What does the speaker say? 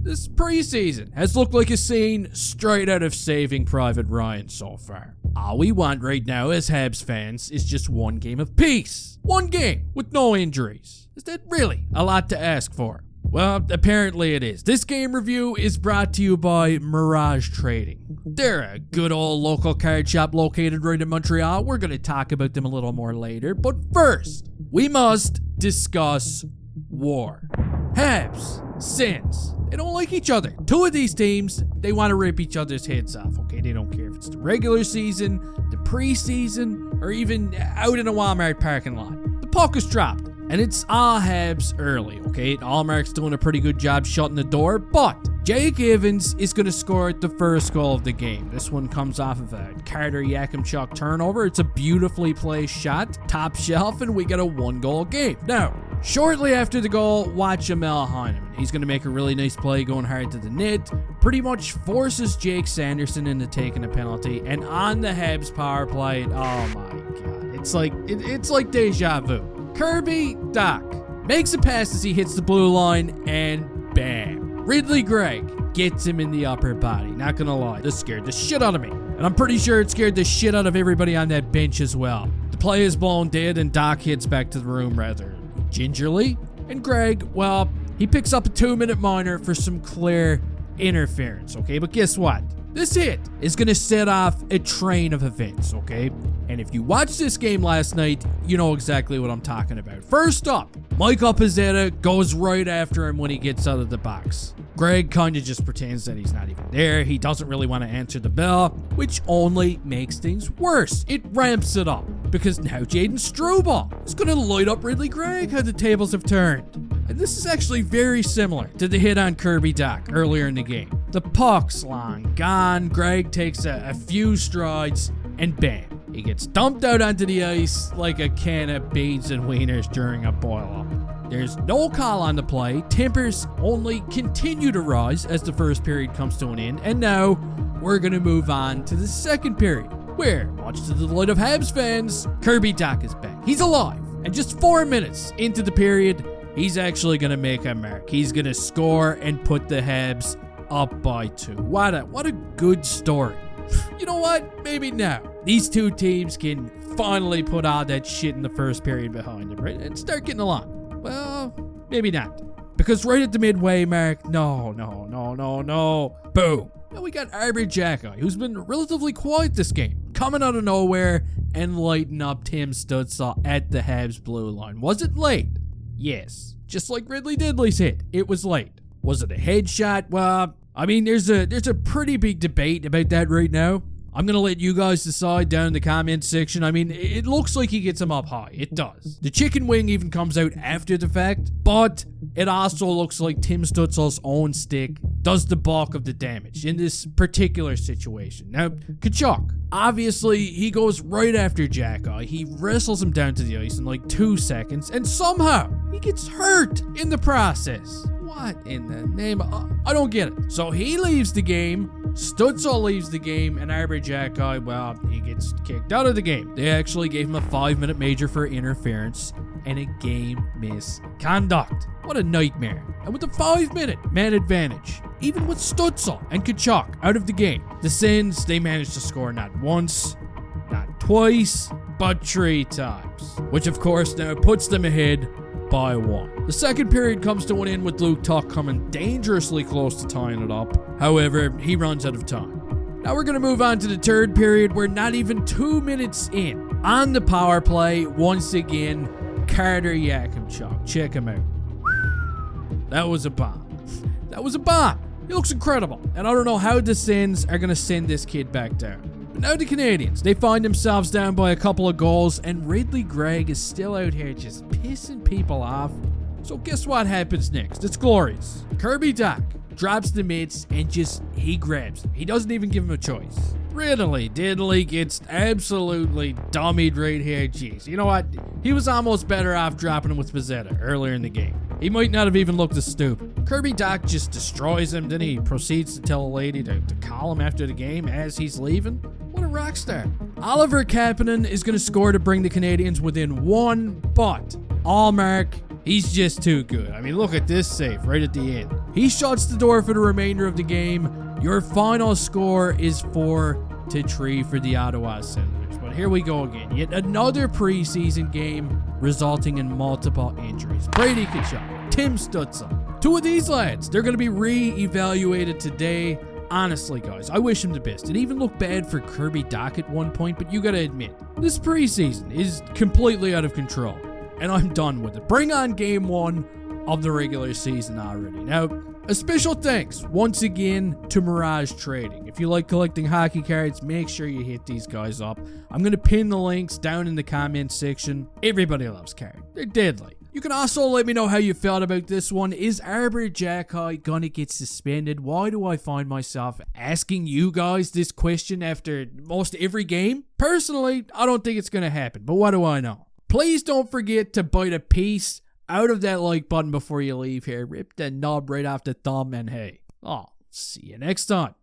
This preseason has looked like a scene straight out of Saving Private Ryan so far. All we want right now as Habs fans is just one game of peace. One game with no injuries. Is that really a lot to ask for? Well, apparently it is. This game review is brought to you by Miraj Trading. They're a good old local card shop located right in Montreal. We're going to talk about them a little more later. But first, we must discuss war. Habs, Sens, they don't like each other. Two of these teams, they want to rip each other's heads off, okay? They don't care if it's the regular season, the preseason, or even out in a Walmart parking lot. The puck is dropped, and it's all Habs early, okay? Allmark's doing a pretty good job shutting the door, but Jake Evans is going to score the first goal of the game. This one comes off of a Carter Yakimchuk turnover. It's a beautifully placed shot, top shelf, and we got a one-goal game. Now, shortly after the goal, whatcha Heineman. He's going to make a really nice play going hard to the net, pretty much forces Jake Sanderson into taking a penalty, and on the Habs power play, oh my god, it's like deja vu. Kirby Dach makes a pass as he hits the blue line, and bam, Ridley Gregg gets him in the upper body. Not gonna lie, this scared the shit out of me, and I'm pretty sure it scared the shit out of everybody on that bench as well. The play is blown dead, and Dach heads back to the room rather gingerly, and Gregg, well, he picks up a 2-minute minor for some clear interference, okay? But guess what? This hit is going to set off a train of events, okay? And if you watched this game last night, you know exactly what I'm talking about. First up, Michael Pezzetta goes right after him when he gets out of the box. Gregg kind of just pretends that he's not even there. He doesn't really want to answer the bell, which only makes things worse. It ramps it up, because now Jaden Struble is going to light up Ridley Gregg how the tables have turned. And this is actually very similar to the hit on Kirby Dach earlier in the game. The puck's long gone, Gregg takes a few strides, and bam, he gets dumped out onto the ice like a can of beans and wieners during a boil-up. There's no call on the play. Tempers only continue to rise as the first period comes to an end, and now we're going to move on to the second period, where, much to the delight of Habs fans, Kirby Dach is back. He's alive, and just 4 minutes into the period, he's actually going to make a mark. He's going to score and put the Habs up by 2. What a good story. You know what? Maybe now these two teams can finally put all that shit in the first period behind them, right? And start getting along. Well, maybe not. Because right at the midway mark, no. Boom. Now we got Arbor Jacki, who's been relatively quiet this game, coming out of nowhere and lighting up Tim Stützle at the Habs blue line. Was it late? Yes. Just like Ridley Diddley's hit, it was late. Was it a headshot? Well, I mean, there's a pretty big debate about that right now. I'm going to let you guys decide down in the comments section. I mean, it looks like he gets him up high. It does. The chicken wing even comes out after the fact, but it also looks like Tim Stützle's own stick does the bulk of the damage in this particular situation. Now, Tkachuk, obviously, he goes right after Jacki. He wrestles him down to the ice in like 2 seconds, and somehow he gets hurt in the process. What in the name of... I don't get it. So he leaves the game, Stützle leaves the game, and Arbor Jacki, well, he gets kicked out of the game. They actually gave him a 5-minute major for interference and a game misconduct. What a nightmare. And with the 5-minute man advantage, even with Stützle and Tkachuk out of the game, the Sens, they managed to score not once, not twice, but 3 times. Which of course now puts them ahead by 1. The second period comes to an end with Luke Tuch coming dangerously close to tying it up. However, he runs out of time. Now we're going to move on to the third period. We're not even 2 minutes in. On the power play, once again, Carter Yakimchuk. Check him out. That was a bomb. That was a bomb. He looks incredible. And I don't know how the Sens are going to send this kid back down. But now the Canadiens, they find themselves down by a couple of goals, and Ridley Gregg is still out here just pissing people off. So guess what happens next? It's glorious. Kirby Dach drops the mitts and he grabs him. He doesn't even give him a choice. Ridley Diddley gets absolutely dummied right here. Jeez, you know what? He was almost better off dropping him with Pezzetta earlier in the game. He might not have even looked as stupid. Kirby Dach just destroys him, then he proceeds to tell a lady to call him after the game as he's leaving. What a rock star. Oliver Kapanen is going to score to bring the Canadiens within 1, but Allmark, he's just too good. I mean, look at this save right at the end. He shuts the door for the remainder of the game. Your final score is 4-3 for the Ottawa Senators. But here we go again. Yet another preseason game resulting in multiple injuries. Brady Tkachuk, Tim Stützle. Two of these lads, they're going to be re-evaluated today. Honestly, guys, I wish him the best. It even looked bad for Kirby Dach at one point, but you got to admit, this preseason is completely out of control. And I'm done with it. Bring on game 1 of the regular season already. Now, a special thanks once again to Miraj Trading. If you like collecting hockey cards, make sure you hit these guys up. I'm going to pin the links down in the comments section. Everybody loves cards. They're deadly. You can also let me know how you felt about this one. Is Arbor Xhekaj gonna get suspended? Why do I find myself asking you guys this question after most every game? Personally, I don't think it's gonna happen, but what do I know? Please don't forget to bite a piece out of that like button before you leave here. Rip the knob right off the thumb, and hey, I'll see you next time.